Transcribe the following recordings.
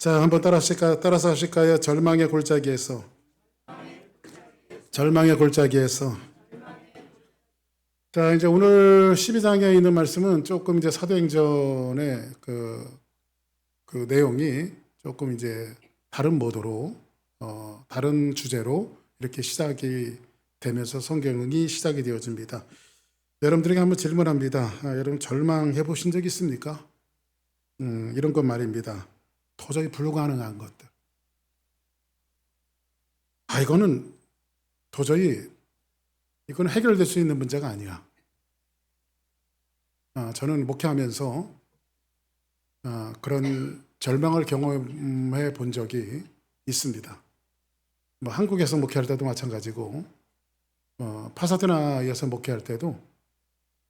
자, 한번 따라서 하실까요? 절망의 골짜기에서. 절망의 골짜기에서. 자, 이제 오늘 12장에 있는 말씀은 조금 이제 사도행전의 그 내용이 조금 이제 다른 모드로, 다른 주제로 이렇게 시작이 되면서 성경이 시작이 되어집니다. 여러분들에게 한번 질문합니다. 여러분 절망해 보신 적 있습니까? 이런 것 말입니다. 도저히 불가능한 것들. 이거는 도저히 이건 해결될 수 있는 문제가 아니야. 저는 목회하면서 그런 절망을 경험해 본 적이 있습니다. 뭐 한국에서 목회할 때도 마찬가지고 파사드나에서 목회할 때도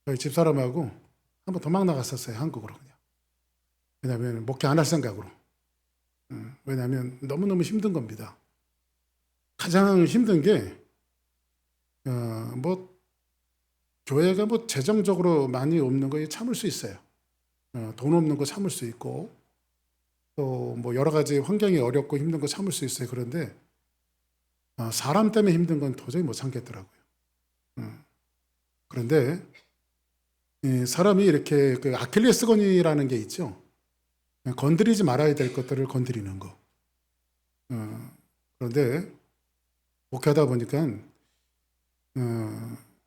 저희 집사람하고 한번 도망 나갔었어요. 한국으로 그냥. 왜냐하면 목회 안 할 생각으로. 왜냐하면 너무너무 힘든 겁니다. 가장 힘든 게 교회가 재정적으로 많이 없는 거 참을 수 있어요. 돈 없는 거 참을 수 있고 또 여러 가지 환경이 어렵고 힘든 거 참을 수 있어요. 그런데 사람 때문에 힘든 건 도저히 못 참겠더라고요. 그런데 사람이 이렇게 그 아킬레스건이라는 게 있죠. 건드리지 말아야 될 것들을 건드리는 거. 그런데 목회하다 보니까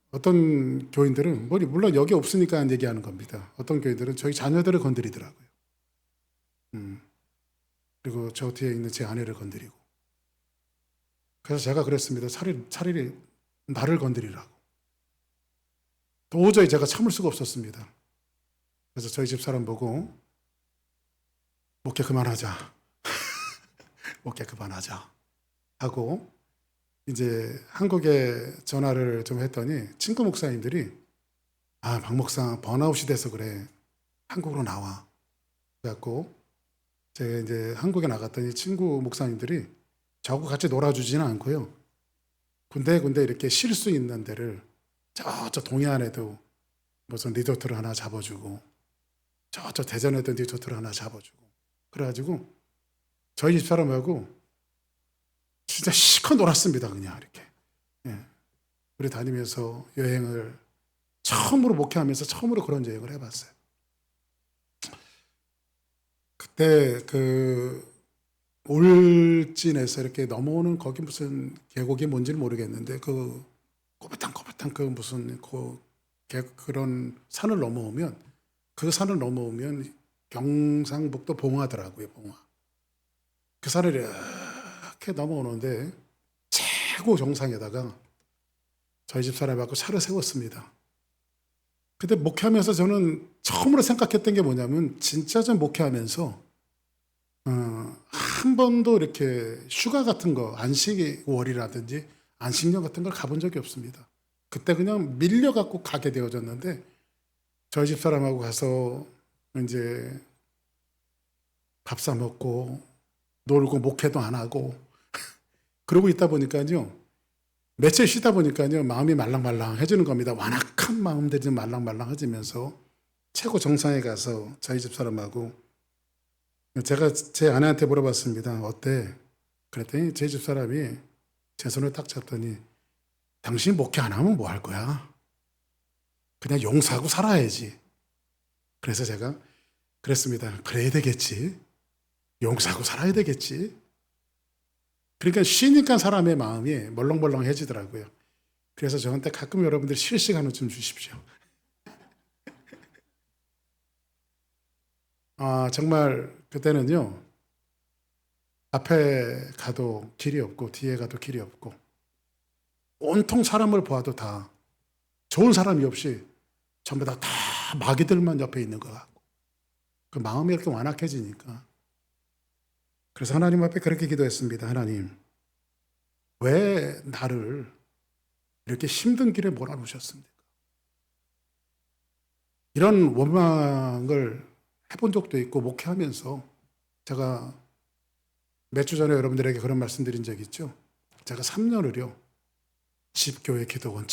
어떤 교인들은 물론 여기 없으니까 얘기하는 겁니다. 어떤 교인들은 저희 자녀들을 건드리더라고요. 그리고 저 뒤에 있는 제 아내를 건드리고. 그래서 제가 그랬습니다. 차라리 나를 건드리라고. 도저히 제가 참을 수가 없었습니다. 그래서 저희 집사람 보고 목회 그만하자. 목회 그만하자. 하고 이제 한국에 전화를 좀 했더니 친구 목사님들이 박 목사 번아웃이 돼서 그래. 한국으로 나와. 그래갖고 제가 이제 한국에 나갔더니 친구 목사님들이 저하고 같이 놀아주지는 않고요. 군데군데 이렇게 쉴 수 있는 데를 저 동해안에도 무슨 리조트를 하나 잡아주고 저 대전에도 리조트를 하나 잡아주고 그래가지고 저희 집사람하고 진짜 실컷 놀았습니다. 그냥 이렇게. 우리 다니면서 여행을 처음으로 목회하면서 처음으로 그런 여행을 해봤어요. 그때 울진에서 이렇게 넘어오는 거기 무슨 계곡이 뭔지는 모르겠는데 그 꼬불탕꼬불탕 그런 산을 넘어오면 경상북도 봉화더라고요. 봉화. 그 산을 이렇게 넘어오는데 최고 정상에다가 저희 집 사람하고 차를 세웠습니다. 근데 목회하면서 저는 처음으로 생각했던 게 뭐냐면 진짜 좀 목회하면서 한 번도 이렇게 휴가 같은 거 안식월이라든지 안식년 같은 걸 가본 적이 없습니다. 그때 그냥 밀려갖고 가게 되어졌는데 저희 집 사람하고 가서 이제 밥 사 먹고 놀고 목회도 안 하고 그러고 있다 보니까요. 며칠 쉬다 보니까요. 마음이 말랑말랑해지는 겁니다. 완악한 마음들이 좀 말랑말랑해지면서 최고 정상에 가서 저희 집 사람하고 제가 제 아내한테 물어봤습니다. 어때? 그랬더니 제 집 사람이 제 손을 딱 잡더니 당신 목회 안 하면 뭐 할 거야? 그냥 용서하고 살아야지. 그래서 제가 그랬습니다. 그래야 되겠지. 용서하고 살아야 되겠지. 그러니까 쉬니까 사람의 마음이 멀렁멀렁해지더라고요. 그래서 저한테 가끔 여러분들 쉴 시간을 좀 주십시오. 정말 그때는요. 앞에 가도 길이 없고 뒤에 가도 길이 없고 온통 사람을 보아도 다 좋은 사람이 없이 전부 다 마귀들만 옆에 있는 것 같고 그 마음이 이렇게 완악해지니까 그래서 하나님 앞에 그렇게 기도했습니다. 하나님, 왜 나를 이렇게 힘든 길에 몰아넣으셨습니까? 이런 원망을 해본 적도 있고 목회하면서 제가 몇 주 전에 여러분들에게 그런 말씀드린 적 있죠. 제가 3년을요. 집교회 기도원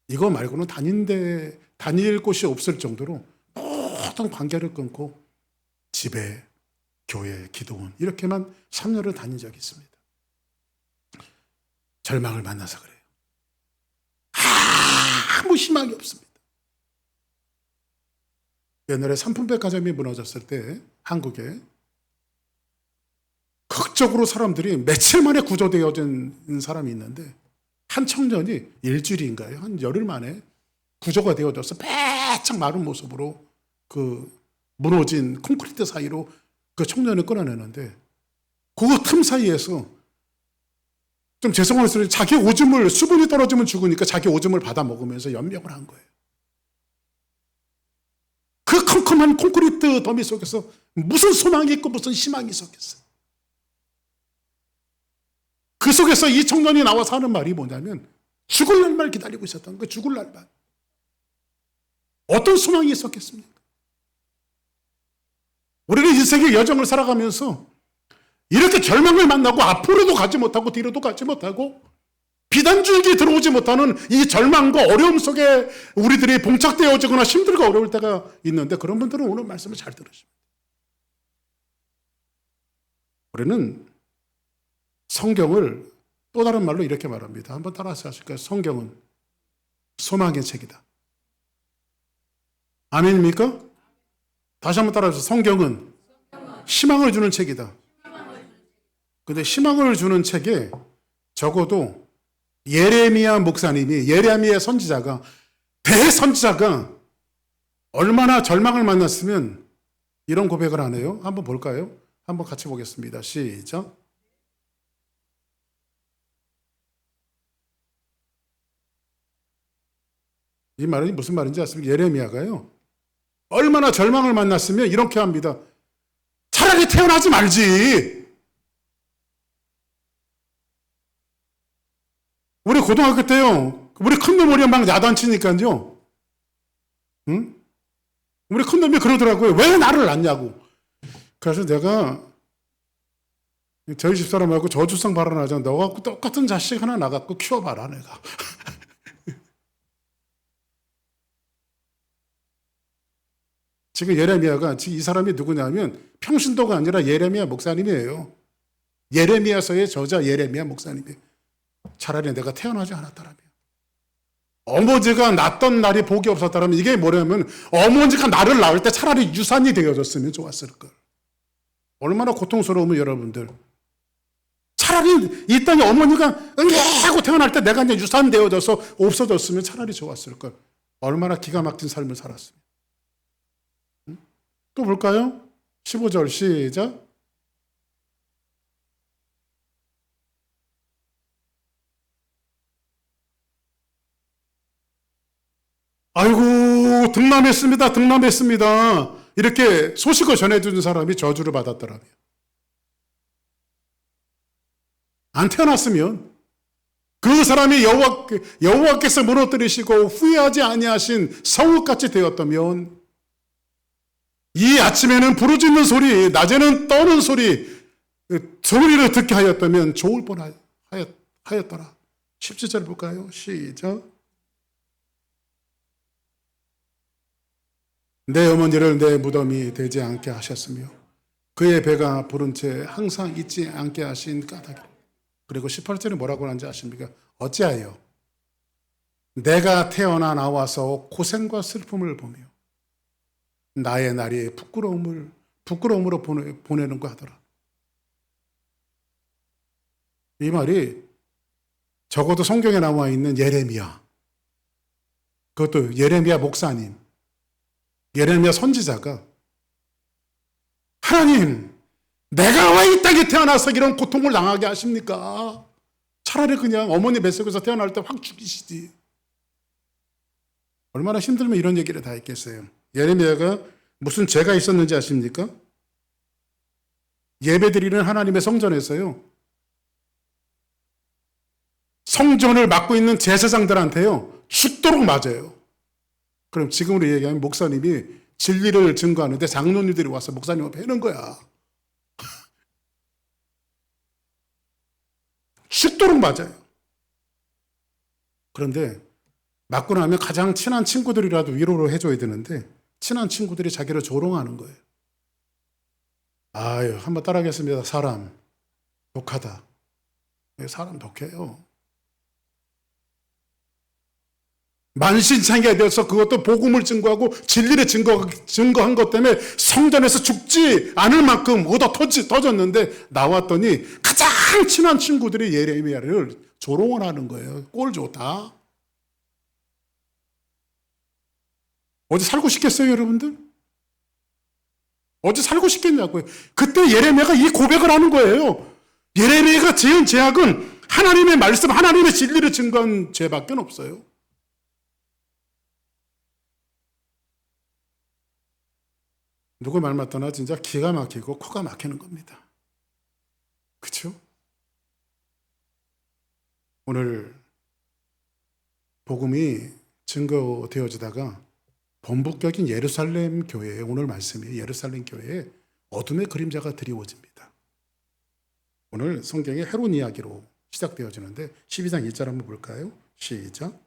이거 말고는 다닐 곳이 없을 정도로 모든 관계를 끊고 집에 교회, 기도원 이렇게만 3년을 다닌 적이 있습니다. 절망을 만나서 그래요. 아무 희망이 없습니다. 옛날에 삼풍백화점이 무너졌을 때 한국에 극적으로 사람들이 며칠 만에 구조되어진 사람이 있는데 한 청년이 일주일인가요? 한 열흘 만에 구조가 되어져서 빼짝 마른 모습으로 그 무너진 콘크리트 사이로 그 청년을 끌어내는데 그 틈 사이에서 좀 죄송할 소리 자기 오줌을 수분이 떨어지면 죽으니까 자기 오줌을 받아 먹으면서 연명을 한 거예요. 그 컴컴한 콘크리트 더미 속에서 무슨 소망이 있고 무슨 희망이 있었겠어요. 그 속에서 이 청년이 나와서 하는 말이 뭐냐면 죽을 날만 기다리고 있었던 거예요. 죽을 날만. 어떤 소망이 있었겠습니까? 우리는 인생의 여정을 살아가면서 이렇게 절망을 만나고 앞으로도 가지 못하고 뒤로도 가지 못하고 비단줄기 들어오지 못하는 이 절망과 어려움 속에 우리들이 봉착되어지거나 힘들고 어려울 때가 있는데 그런 분들은 오늘 말씀을 잘 들으십니다. 우리는 성경을 또 다른 말로 이렇게 말합니다. 한번 따라서 하실까요? 성경은 소망의 책이다. 아멘입니까? 다시 한번 따라하세요. 성경은 희망을 주는 책이다. 근데 희망을 주는 책에 적어도 예레미야 목사님이, 예레미야 선지자가, 대선지자가 얼마나 절망을 만났으면 이런 고백을 하네요. 한번 볼까요? 한번 같이 보겠습니다. 시작. 이 말은 무슨 말인지 아십니까? 예레미야가요. 얼마나 절망을 만났으면 이렇게 합니다. 차라리 태어나지 말지. 우리 고등학교 때요. 우리 큰놈이 막 야단치니까요. 응? 우리 큰놈이 그러더라고요. 왜 나를 낳냐고. 그래서 내가 저희 집사람하고 저주성 발언하자. 너 갖고 똑같은 자식 하나 나갖고 키워봐라 내가. 지금 예레미야가 이 사람이 누구냐면 평신도가 아니라 예레미야 목사님이에요. 예레미야서의 저자 예레미야 목사님이에요. 차라리 내가 태어나지 않았다라면, 어머니가 낳던 날이 복이 없었다라면, 이게 뭐냐면 어머니가 나를 낳을 때 차라리 유산이 되어졌으면 좋았을 걸. 얼마나 고통스러우면 여러분들, 차라리 이 땅에 어머니가 응애하고 태어날 때 내가 이제 유산 되어져서 없어졌으면 차라리 좋았을 걸. 얼마나 기가 막힌 삶을 살았으면. 또 볼까요? 15절 시작. 아이고 등남했습니다. 등남했습니다. 이렇게 소식을 전해주는 사람이 저주를 받았더라고요. 안 태어났으면 그 사람이 여호와께서 무너뜨리시고 후회하지 아니하신 성읍같이 되었다면 이 아침에는 부르짖는 소리, 낮에는 떠는 소리를 듣게 하였다면 좋을 뻔하였더라. 17절 볼까요? 시작. 내 어머니를 내 무덤이 되지 않게 하셨으며 그의 배가 부른 채 항상 잊지 않게 하신 까닭이. 그리고 18절에 뭐라고 하는지 아십니까? 어찌하여 내가 태어나 나와서 고생과 슬픔을 보며 나의 날이 부끄러움으로 보내는가 하더라. 이 말이 적어도 성경에 나와 있는 예레미야, 그것도 예레미야 목사님, 예레미야 선지자가 하나님, 내가 왜 이 땅에 태어나서 이런 고통을 당하게 하십니까? 차라리 그냥 어머니 뱃속에서 태어날 때 확 죽이시지. 얼마나 힘들면 이런 얘기를 다 했겠어요. 예레미야가 무슨 죄가 있었는지 아십니까? 예배드리는 하나님의 성전에서요, 성전을 맡고 있는 제사장들한테요 죽도록 맞아요. 그럼 지금으로 얘기하면 목사님이 진리를 증거하는데 장로님들이 와서 목사님을 패는 거야. 죽도록 맞아요. 그런데 맞고 나면 가장 친한 친구들이라도 위로를 해줘야 되는데 친한 친구들이 자기를 조롱하는 거예요. 아유, 한번 따라하겠습니다. 사람 독하다. 사람 독해요. 만신창이가 되어서 그것도 복음을 증거하고 진리를 증거한 것 때문에 성전에서 죽지 않을 만큼 얻어 터졌는데 나왔더니 가장 친한 친구들이 예레미야를 조롱을 하는 거예요. 꼴 좋다. 어디 살고 싶겠어요, 여러분들? 어디 살고 싶겠냐고요. 그때 예레미야가 이 고백을 하는 거예요. 예레미야가 지은 죄악은 하나님의 말씀, 하나님의 진리를 증거한 죄밖에 없어요. 누구 말 맞더나 진짜 기가 막히고 코가 막히는 겁니다. 그렇죠? 오늘 복음이 증거되어지다가 본국격인 예루살렘 교회에, 오늘 말씀이 예루살렘 교회에 어둠의 그림자가 드리워집니다. 오늘 성경의 헤롯 이야기로 시작되어지는데 12장 1절 한번 볼까요? 시작.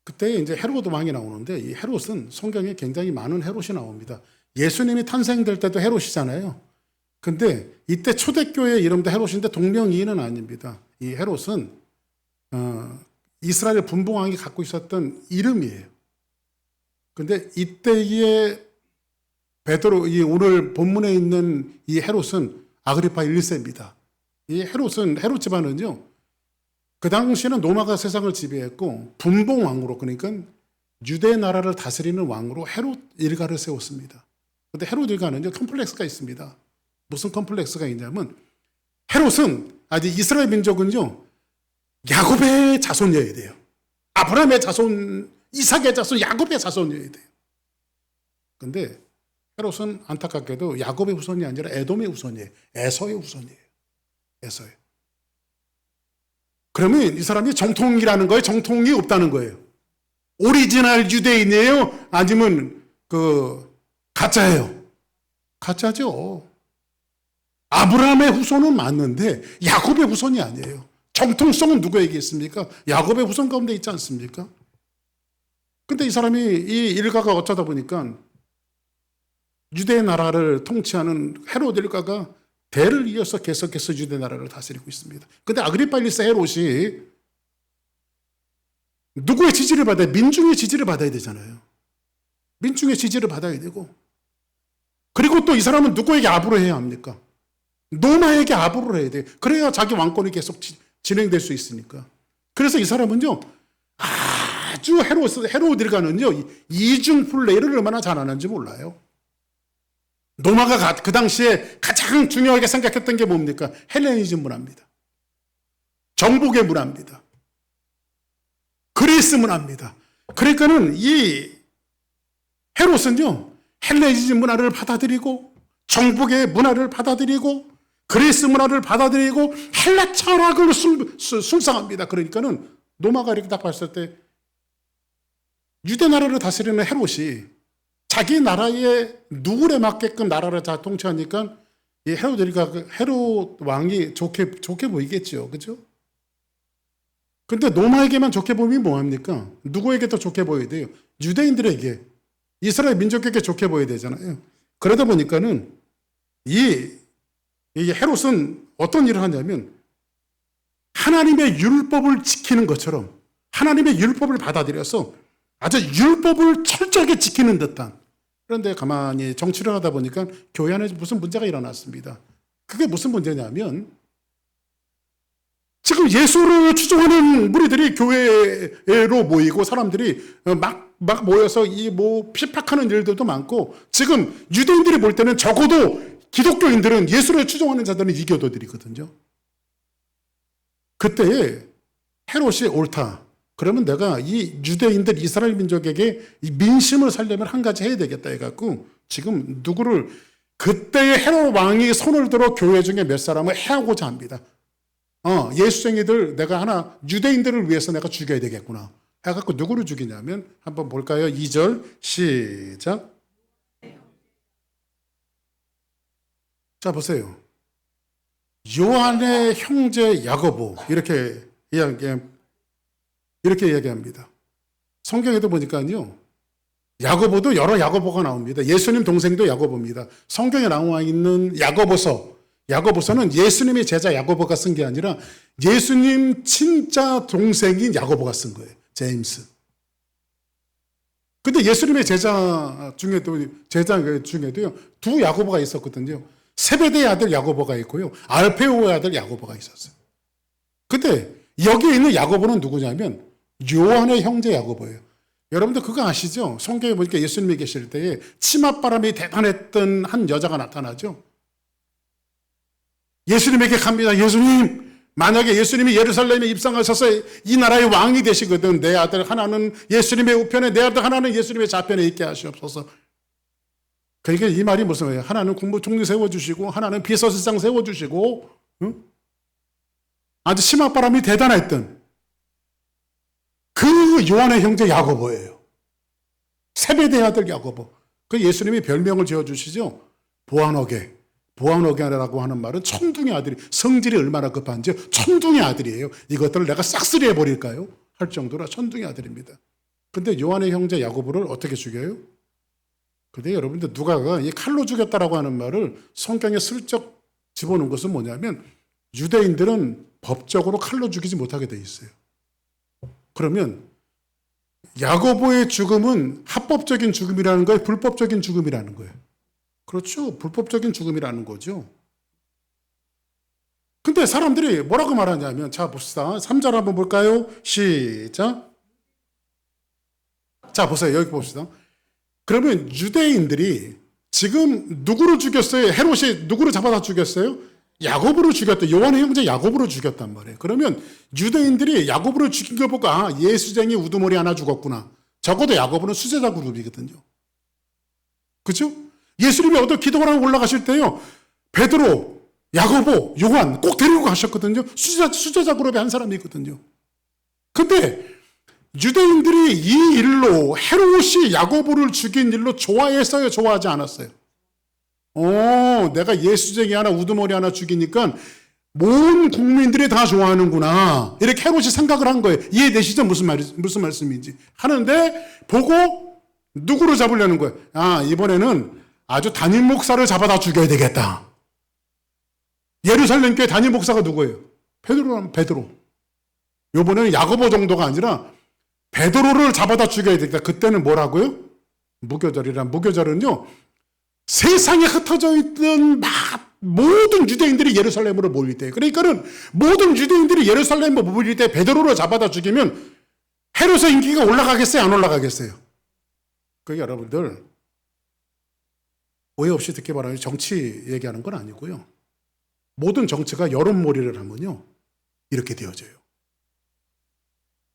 그때 이제 헤롯 왕이 나오는데 이 헤롯은 성경에 굉장히 많은 헤롯이 나옵니다. 예수님이 탄생될 때도 헤롯이잖아요. 근데 이때 초대교회 이름도 헤롯인데 동명이인은 아닙니다. 이 헤롯은 이스라엘 분봉왕이 갖고 있었던 이름이에요. 근데 이때의 베드로, 이 오늘 본문에 있는 이 헤롯은 아그리파 1세입니다. 이 헤롯 집안은요, 그 당시에는 로마가 세상을 지배했고 분봉 왕으로, 그러니까 유대 나라를 다스리는 왕으로 헤롯 일가를 세웠습니다. 그런데 헤롯 일가는요 컴플렉스가 있습니다. 무슨 컴플렉스가 있냐면 헤롯은 이스라엘 민족은요 야곱의 자손이어야 돼요. 아브라함의 자손, 이삭의 자손, 야곱의 자손이어야 돼요. 그런데 헤롯은 안타깝게도 야곱의 후손이 아니라 에돔의 후손이에요. 에서의 후손이에요. 에서의. 그러면 이 사람이 정통이라는 거예요? 정통이 없다는 거예요? 오리지널 유대인이에요? 아니면 가짜예요? 가짜죠. 아브라함의 후손은 맞는데 야곱의 후손이 아니에요. 정통성은 누구에게 있습니까? 야곱의 후손 가운데 있지 않습니까? 근데 이 사람이, 이 일가가 어쩌다 보니까 유대 나라를 통치하는 헤롯 일가가 대를 이어서 계속해서 유대 나라를 다스리고 있습니다. 근데 아그리파 1세 헤롯이 누구의 지지를 받아야, 민중의 지지를 받아야 되잖아요. 민중의 지지를 받아야 되고, 그리고 또 이 사람은 누구에게 아부를 해야 합니까? 로마에게 아부를 해야 돼요. 그래야 자기 왕권이 계속 진행될 수 있으니까. 그래서 이 사람은요 아주 헤롯 일가는요 이중 플레이를 얼마나 잘하는지 몰라요. 로마가 그 당시에 가장 중요하게 생각했던 게 뭡니까? 헬레니즘 문화입니다. 정복의 문화입니다. 그리스 문화입니다. 그러니까는 이 헤롯은요 헬레니즘 문화를 받아들이고 정복의 문화를 받아들이고 그리스 문화를 받아들이고 헬라 철학을 숭상합니다. 그러니까는 로마가 이렇게 딱 봤을 때 유대 나라를 다스리는 헤롯이 자기 나라의 누굴에 맞게끔 나라를 다 통치하니까 이 헤롯 왕이 좋게 보이겠죠. 그죠? 근데 로마에게만 좋게 보이면 뭐합니까? 누구에게 더 좋게 보여야 돼요? 유대인들에게, 이스라엘 민족에게 좋게 보여야 되잖아요. 그러다 보니까는 이 헤롯은 어떤 일을 하냐면 하나님의 율법을 지키는 것처럼 하나님의 율법을 받아들여서 아주 율법을 철저하게 지키는 듯한, 그런데 가만히 정치를 하다 보니까 교회 안에 무슨 문제가 일어났습니다. 그게 무슨 문제냐면 지금 예수를 추종하는 무리들이 교회로 모이고 사람들이 막 모여서 핍박하는 일들도 많고, 지금 유대인들이 볼 때는 적어도 기독교인들은 예수를 추종하는 자들은 이교도들이거든요. 그때에 헤롯이 옳다. 그러면 내가 이 유대인들, 이스라엘 민족에게 이 민심을 살려면 한 가지 해야 되겠다 해갖고 지금 누구를, 그때의 헤롯 왕이 손을 들어 교회 중에 몇 사람을 해하고자 합니다. 예수쟁이들 내가 하나 유대인들을 위해서 내가 죽여야 되겠구나 해갖고 누구를 죽이냐면 한번 볼까요? 2절 시작. 자 보세요. 요한의 형제 야고보 이렇게 이야기합니다. 성경에도 보니까요 야고보도 여러 야고보가 나옵니다. 예수님 동생도 야고보입니다. 성경에 나와 있는 야고보서는 예수님의 제자 야고보가 쓴 게 아니라 예수님 친자 동생인 야고보가 쓴 거예요. 제임스. 근데 예수님의 제자 중에도요, 두 야고보가 있었거든요. 세베대의 아들 야고보가 있고요, 알페오의 아들 야고보가 있었어요. 근데 여기에 있는 야고보는 누구냐면 요한의 형제 야고보예요. 여러분들 그거 아시죠? 성경에 보니까 예수님이 계실 때에 치맛바람이 대단했던 한 여자가 나타나죠. 예수님에게 갑니다. 예수님, 만약에 예수님이 예루살렘에 입성하셔서 이 나라의 왕이 되시거든, 내 아들 하나는 예수님의 우편에, 내 아들 하나는 예수님의 좌편에 있게 하시옵소서. 그러니까 이 말이 무슨 말이에요? 하나는 국무총리 세워주시고 하나는 비서실장 세워주시고, 응? 아주 치맛바람이 대단했던 그 요한의 형제 야고보예요. 세베대의 아들 야고보. 그 예수님이 별명을 지어주시죠. 보아너게라고 하는 말은 천둥의 아들이, 성질이 얼마나 급한지 천둥의 아들이에요. 이것들을 내가 싹쓸이 해버릴까요? 할 정도로 천둥의 아들입니다. 근데 요한의 형제 야고보를 어떻게 죽여요? 근데 여러분들 누가가 이 칼로 죽였다라고 하는 말을 성경에 슬쩍 집어넣은 것은 뭐냐면 유대인들은 법적으로 칼로 죽이지 못하게 돼 있어요. 그러면 야고보의 죽음은 합법적인 죽음이라는 거예요? 불법적인 죽음이라는 거예요? 그렇죠. 불법적인 죽음이라는 거죠. 근데 사람들이 뭐라고 말하냐면, 자 봅시다. 3절 한번 볼까요? 시작. 자 보세요. 여기 봅시다. 그러면 유대인들이 지금 누구를 죽였어요? 헤롯이 누구를 잡아다 죽였어요? 야고보를 죽였다. 요한의 형제 야고보를 죽였단 말이에요. 그러면 유대인들이 야고보를 죽인 걸 보고, 아, 예수쟁이 우두머리 하나 죽었구나. 적어도 야고보는 수제자 그룹이거든요. 그렇죠? 예수님이 어떤 기도를 하고 올라가실 때요, 베드로, 야고보, 요한 꼭 데리고 가셨거든요. 수제자 그룹의 한 사람이거든요. 근데 유대인들이 이 일로, 헤롯이 야고보를 죽인 일로 좋아했어요? 좋아하지 않았어요? 내가 예수쟁이 하나, 우두머리 하나 죽이니까 모든 국민들이 다 좋아하는구나, 이렇게 헤롯이 생각을 한 거예요. 이해되시죠? 무슨 말씀인지. 하는데 보고 누구를 잡으려는 거예요? 아, 이번에는 아주 담임 목사를 잡아다 죽여야 되겠다. 예루살렘 교회 담임 목사가 누구예요? 베드로. 이번에는 야고보 정도가 아니라 베드로를 잡아다 죽여야 되겠다. 그때는 뭐라고요? 무교절은요, 세상에 흩어져 있던 모든 유대인들이 예루살렘으로 모일 때, 그러니까는 모든 유대인들이 예루살렘으로 모일 때 베드로를 잡아다 죽이면 헤롯의 인기가 올라가겠어요? 안 올라가겠어요? 그게 여러분들 오해 없이 듣기 바라요. 정치 얘기하는 건 아니고요. 모든 정치가 여론몰이를 하면요, 이렇게 되어져요.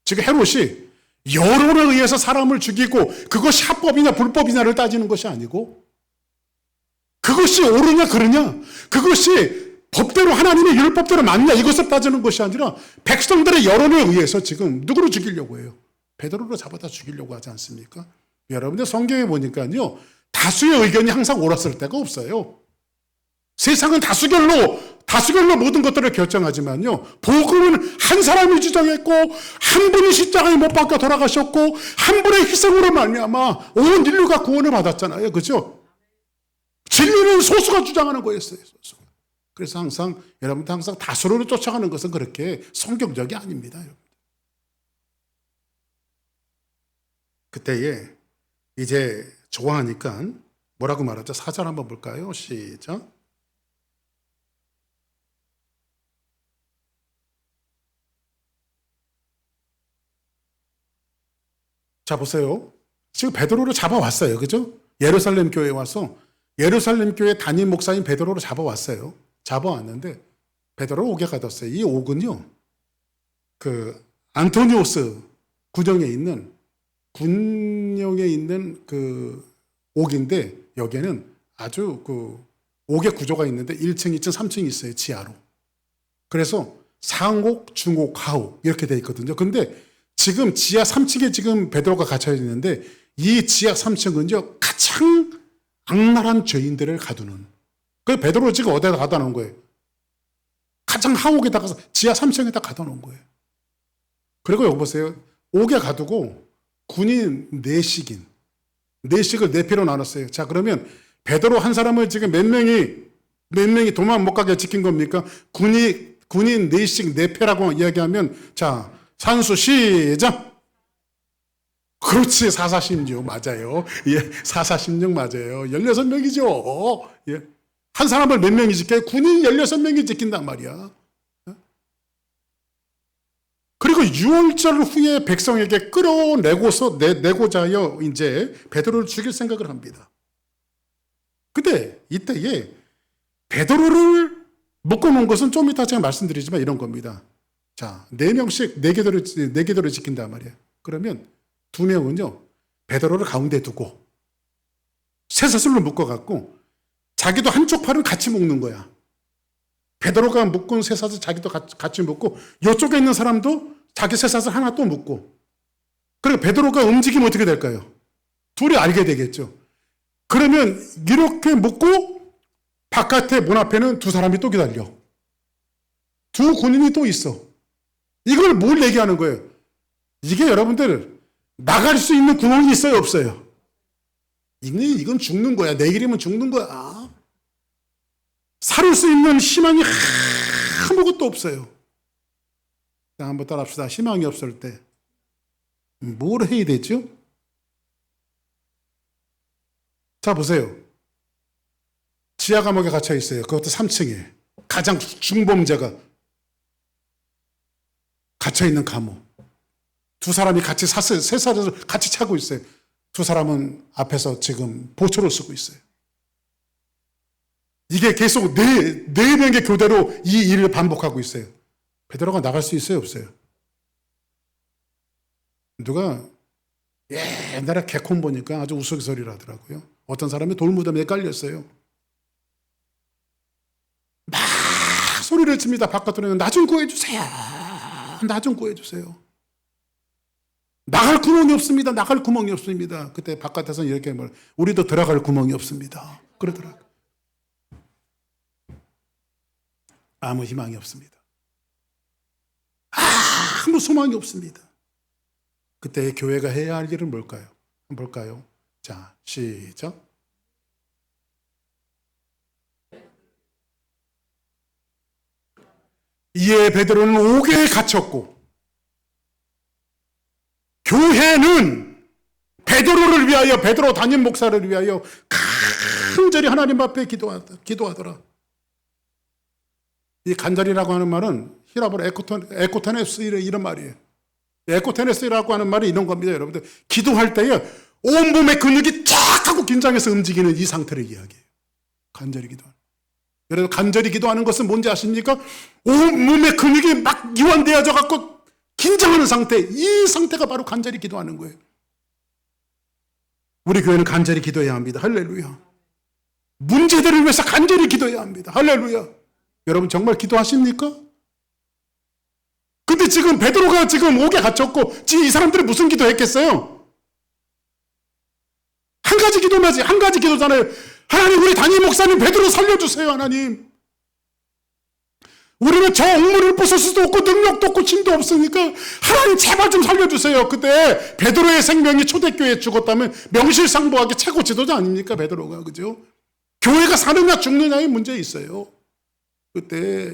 지금 헤롯이 여론에 의해서 사람을 죽이고 그것이 합법이냐 불법이냐를 따지는 것이 아니고, 그것이 옳으냐 그르냐, 그것이 법대로 하나님의 율법대로 맞냐, 이것을 따지는 것이 아니라 백성들의 여론에 의해서 지금 누구를 죽이려고 해요? 베드로를 잡아다 죽이려고 하지 않습니까? 여러분들 성경에 보니까요, 다수의 의견이 항상 옳았을 때가 없어요. 세상은 다수결로 모든 것들을 결정하지만요, 복음은 한 사람이 주장했고 한 분이 십자가에 못 박혀 돌아가셨고 한 분의 희생으로 말미암아 온 인류가 구원을 받았잖아요. 그렇죠? 진리는 소수가 주장하는 거였어요. 소수가. 그래서 여러분들 항상 다수를 쫓아가는 것은 그렇게 성경적이 아닙니다. 여러분들. 그때에 이제 좋아하니까 뭐라고 말하죠? 4절 한번 볼까요? 시작. 자 보세요. 지금 베드로를 잡아왔어요. 그죠? 예루살렘 교회에 와서 예루살렘 교회 담임 목사인 베드로를 잡아왔어요. 잡아왔는데 베드로를 옥에 가뒀어요. 이 옥은요, 그 안토니오스 군영에 있는 그 옥인데, 여기에는 아주 그 옥의 구조가 있는데 1층, 2층, 3층이 있어요. 지하로. 그래서 상옥, 중옥, 하옥 이렇게 돼 있거든요. 근데 지금 지하 3층에 지금 베드로가 갇혀 있는데, 이 지하 3층은요 가장 악랄한 죄인들을 가두는, 그 베드로 지금 어디다 가둬 놓은 거예요? 가장 하옥에다가 지하 3층에다 가둬 놓은 거예요. 그리고 여기 보세요. 옥에 가두고 군인 내식인, 네 식을 네 패로 나눴어요. 자, 그러면 베드로 한 사람을 지금 몇 명이 도망 못 가게 지킨 겁니까? 군인 네 식 네 패라고 이야기하면, 자, 산수 시작! 그렇지, 사사십육 맞아요. 예, 사사십육 맞아요. 16명이죠. 예. 한 사람을 몇 명이 지켜요? 군인 16명이 지킨단 말이야. 그리고 6월절 후에 백성에게 내고자 하여 이제 베드로를 죽일 생각을 합니다. 근데 이때에 베드로를 묶어놓은 것은 좀 이따 제가 말씀드리지만 이런 겁니다. 자, 4명씩 4개도를 지킨단 말이에요. 그러면 2명은요, 베드로를 가운데 두고 쇠사슬로 묶어갖고 자기도 한쪽 팔을 같이 묶는 거야. 베드로가 묶은 쇠사슬 자기도 같이 묶고 이쪽에 있는 사람도 자기 쇠사슬 하나 또 묶고, 그리고 베드로가 움직이면 어떻게 될까요? 둘이 알게 되겠죠. 그러면 이렇게 묶고 바깥에 문 앞에는 2 사람이 또 기다려. 2 군인이 또 있어. 이걸 뭘 얘기하는 거예요? 이게 여러분들 나갈 수 있는 구멍이 있어요, 없어요? 이건 죽는 거야. 내 길이면 죽는 거야. 살을 수 있는 희망이 아무것도 없어요. 자, 한번 따라합시다. 희망이 없을 때 뭘 해야 되죠? 자, 보세요. 지하 감옥에 갇혀 있어요. 그것도 3층에. 가장 중범죄가 갇혀 있는 감옥. 2 사람이 같이 쇠사슬을 같이 차고 있어요. 2 사람은 앞에서 지금 보초를 쓰고 있어요. 이게 계속 네 명의 교대로 이 일을 반복하고 있어요. 베드로가 나갈 수 있어요, 없어요? 누가 옛날에 개콘 보니까 아주 우스갯소리를 하더라고요. 어떤 사람이 돌무덤에 깔렸어요. 막 소리를 칩니다. 바깥으로. 나 좀 구해주세요. 나 좀 구해주세요. 나갈 구멍이 없습니다. 나갈 구멍이 없습니다. 그때 바깥에서는 이렇게 우리도 들어갈 구멍이 없습니다. 그러더라고요. 아무 희망이 없습니다. 아무 소망이 없습니다. 그때 교회가 해야 할 일은 뭘까요? 한번 볼까요? 자, 시작. 이에 베드로는 옥에 갇혔고, 교회는 베드로를 위하여, 베드로 담임 목사를 위하여 간절히 하나님 앞에 기도하더라. 이 간절이라고 하는 말은 히라보로 에코테네스 이런 말이에요. 에코테네스라고 하는 말이 이런 겁니다, 여러분들. 기도할 때에 온몸의 근육이 쫙 하고 긴장해서 움직이는 이 상태를 이야기해요. 간절히 기도하는. 여러분, 간절히 기도하는 것은 뭔지 아십니까? 온몸의 근육이 막 이완되어져 갖고 긴장하는 상태, 이 상태가 바로 간절히 기도하는 거예요. 우리 교회는 간절히 기도해야 합니다. 할렐루야. 문제들을 위해서 간절히 기도해야 합니다. 할렐루야. 여러분 정말 기도하십니까? 근데 지금 베드로가 지금 옥에 갇혔고, 지금 이 사람들이 무슨 기도했겠어요? 한 가지 기도나지, 한 가지 기도잖아요. 하나님, 우리 담임 목사님 베드로 살려주세요, 하나님. 우리는 저 옥문을 부술 수도 없고 능력도 없고 힘도 없으니까 하나님 제발 좀 살려주세요. 그때 베드로의 생명이 초대교회에 죽었다면 명실상부하게 최고 지도자 아닙니까, 베드로가. 그죠? 교회가 사느냐 죽느냐의 문제 있어요. 그때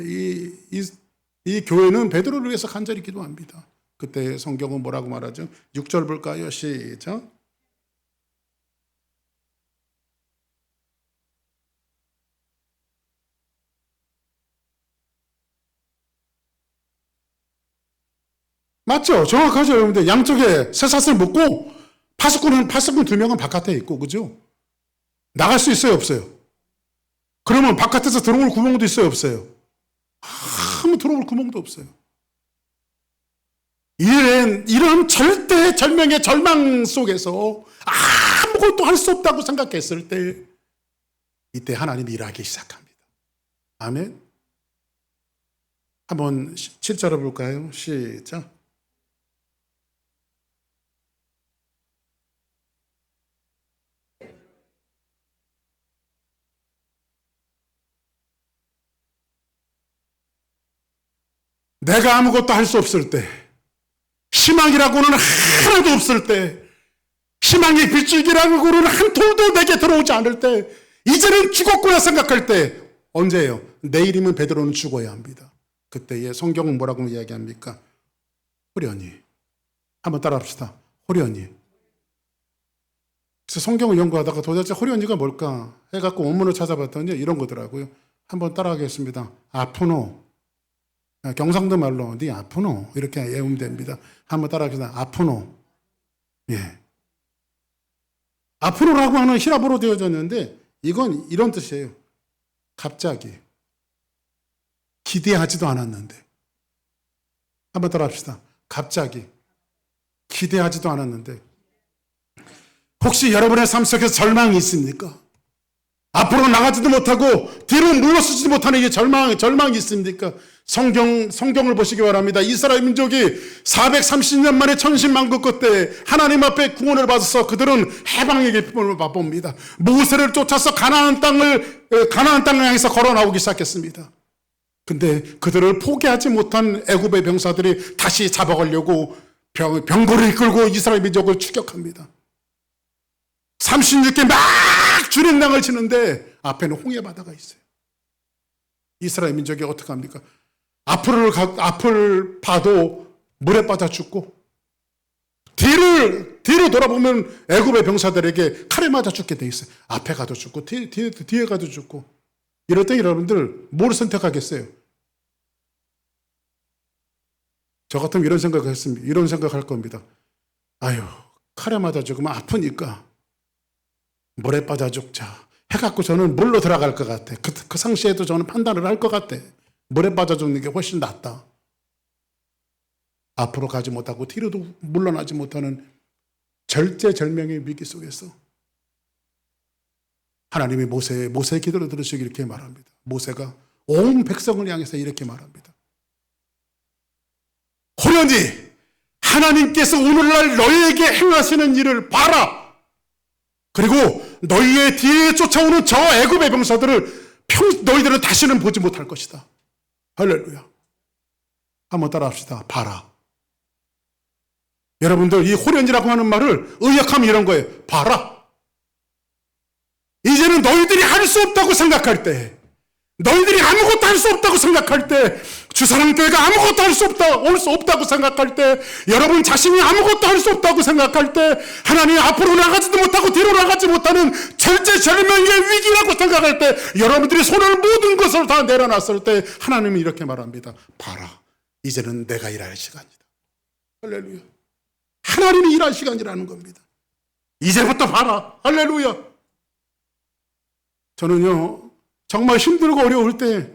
이 교회는 베드로를 위해서 간절히 기도합니다. 그때 성경은 뭐라고 말하죠? 6절 볼까요? 시작. 맞죠? 정확하죠, 여러분들. 양쪽에 쇠사슬 묶고 파수꾼 2명은 바깥에 있고, 그죠? 나갈 수 있어요, 없어요? 그러면 바깥에서 들어올 구멍도 있어요, 없어요? 아무 들어올 구멍도 없어요. 이런 절대절명의 절망 속에서 아무것도 할 수 없다고 생각했을 때, 이때 하나님이 일하기 시작합니다. 아멘. 한번 7절을 볼까요? 시작. 내가 아무것도 할 수 없을 때, 희망이라고는 하나도 없을 때, 희망의 빗줄기라고 그러는 한 톨도 내게 들어오지 않을 때, 이제는 죽었구나 생각할 때, 언제예요? 내일이면 베드로는 죽어야 합니다. 그때에 성경은 뭐라고 이야기합니까? 호련히. 한번 따라합시다. 호련히. 그래서 성경을 연구하다가 도대체 호련히가 뭘까 해갖고 원문을 찾아봤더니 이런 거더라고요. 한번 따라하겠습니다. 아프노. 경상도 말로 네 아프노 이렇게 외우면 됩니다. 한번 따라하겠습니다. 아프노. 예. 아프노라고 하는 히라보로 되어졌는데 이건 이런 뜻이에요. 갑자기. 기대하지도 않았는데. 한번 따라합시다. 갑자기. 기대하지도 않았는데. 혹시 여러분의 삶 속에서 절망이 있습니까? 앞으로 나가지도 못하고 뒤로 물러서지도 못하는 이 절망이 있습니까? 성경을 보시기 바랍니다. 이스라엘 민족이 430년 만에 천신만고 끝에 하나님 앞에 구원을 받아서 그들은 해방의 기쁨을 맛봅니다. 모세를 쫓아서 가나안 땅을 향해서 걸어 나오기 시작했습니다. 근데 그들을 포기하지 못한 애굽의 병사들이 다시 잡아가려고 병거를 이끌고 이스라엘 민족을 추격합니다. 36개 막 주린낭을 치는데 앞에는 홍해 바다가 있어요. 이스라엘 민족이 어떻게 합니까? 앞을 봐도 물에 빠져 죽고 뒤로 돌아보면 애굽의 병사들에게 칼에 맞아 죽게 돼 있어요. 앞에 가도 죽고 뒤에 가도 죽고. 이럴 때 여러분들 뭘 선택하겠어요? 저 같으면 이런 생각할 겁니다. 아유, 칼에 맞아 죽으면 아프니까 물에 빠져 죽자 해갖고 저는 물로 들어갈 것 같아. 그 상시에도 저는 판단을 할 것 같아. 물에 빠져 죽는 게 훨씬 낫다. 앞으로 가지 못하고 뒤로도 물러나지 못하는 절제절명의 위기 속에서 하나님이 모세의 기도를 들으시고 이렇게 말합니다. 모세가 온 백성을 향해서 이렇게 말합니다. 호련히 하나님께서 오늘날 너희에게 행하시는 일을 봐라. 그리고 너희의 뒤에 쫓아오는 저 애굽의 병사들을 너희들은 다시는 보지 못할 것이다. 할렐루야. 한번 따라합시다. 봐라. 여러분들 이 호련이라고 하는 말을 의역하면 이런 거예요. 봐라. 이제는 너희들이 할 수 없다고 생각할 때, 너희들이 아무것도 할 수 없다고 생각할 때, 주사랑교회가 아무것도 할 수 없다고 생각할 때, 여러분 자신이 아무것도 할 수 없다고 생각할 때, 하나님이 앞으로 나가지도 못하고 뒤로 나가지 못하는 절제절명의 위기라고 생각할 때, 여러분들이 손을 모든 것을 다 내려놨을 때 하나님이 이렇게 말합니다. 봐라. 이제는 내가 일할 시간이다. 할렐루야. 하나님이 일할 시간이라는 겁니다. 이제부터 봐라. 할렐루야. 저는요, 정말 힘들고 어려울 때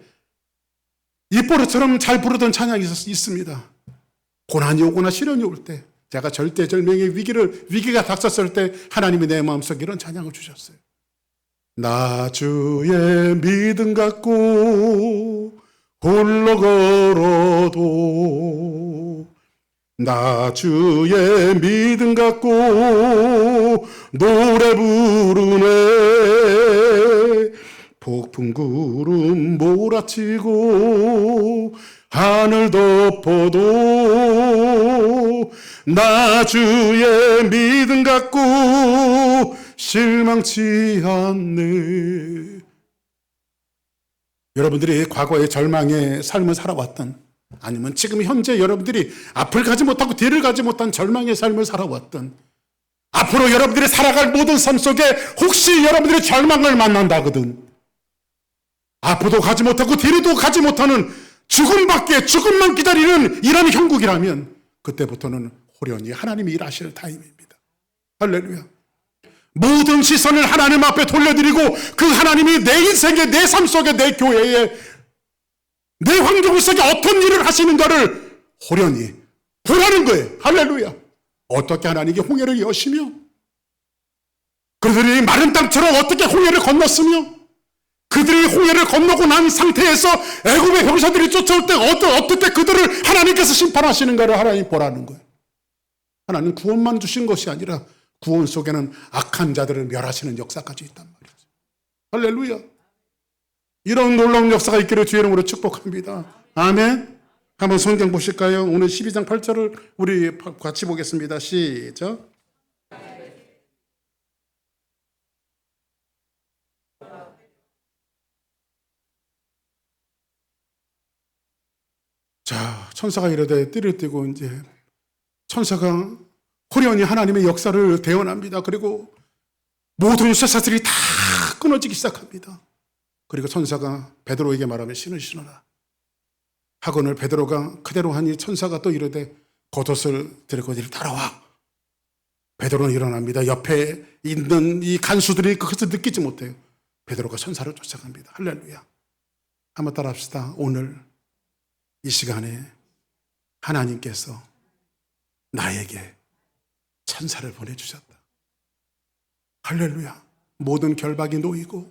입버릇처럼 잘 부르던 찬양이 있습니다. 고난이 오거나 시련이 올 때, 제가 절대절명의 위기가 닥쳤을 때 하나님이 내 마음속에 이런 찬양을 주셨어요. 나 주의 믿음 갖고 홀로 걸어도, 나 주의 믿음 갖고 노래 부르네. 폭풍 구름 몰아치고 하늘 덮어도 나 주의 믿음 갖고 실망치 않네. 여러분들이 과거의 절망의 삶을 살아왔던, 아니면 지금 현재 여러분들이 앞을 가지 못하고 뒤를 가지 못한 절망의 삶을 살아왔던, 앞으로 여러분들이 살아갈 모든 삶 속에 혹시 여러분들이 절망을 만난다거든, 앞으로도 가지 못하고 뒤로도 가지 못하는 죽음만 기다리는 이런 형국이라면 그때부터는 호련히 하나님이 일하실 타임입니다. 할렐루야. 모든 시선을 하나님 앞에 돌려드리고 그 하나님이 내 인생에, 내 삶 속에, 내 교회에, 내 환경 속에 어떤 일을 하시는가를 호련히 보라는 거예요. 할렐루야. 어떻게 하나님이 홍해를 여시며, 그들이 마른 땅처럼 어떻게 홍해를 건넜으며, 그들이 홍해를 건너고 난 상태에서 애굽의 병사들이 쫓아올 때 어떻게 그들을 하나님께서 심판하시는가를 하나님 보라는 거예요. 하나님 구원만 주신 것이 아니라 구원 속에는 악한 자들을 멸하시는 역사까지 있단 말이죠. 할렐루야. 이런 놀라운 역사가 있기를 주의 이름으로 축복합니다. 아멘. 한번 성경 보실까요? 오늘 12장 8절을 우리 같이 보겠습니다. 시작. 자, 천사가 이르되 띠를 띠고 이제 천사가 호련히 하나님의 역사를 대언합니다. 그리고 모든 쇠사슬이 다 끊어지기 시작합니다. 그리고 천사가 베드로에게 말하며 신을 신어라 하거늘 베드로가 그대로 하니 천사가 또 이르되 겉옷을 들고 이를 따라와. 베드로는 일어납니다. 옆에 있는 이 간수들이 그것을 느끼지 못해요. 베드로가 천사를 쫓아갑니다. 할렐루야. 한번 따라 합시다. 오늘 이 시간에 하나님께서 나에게 천사를 보내주셨다. 할렐루야. 모든 결박이 놓이고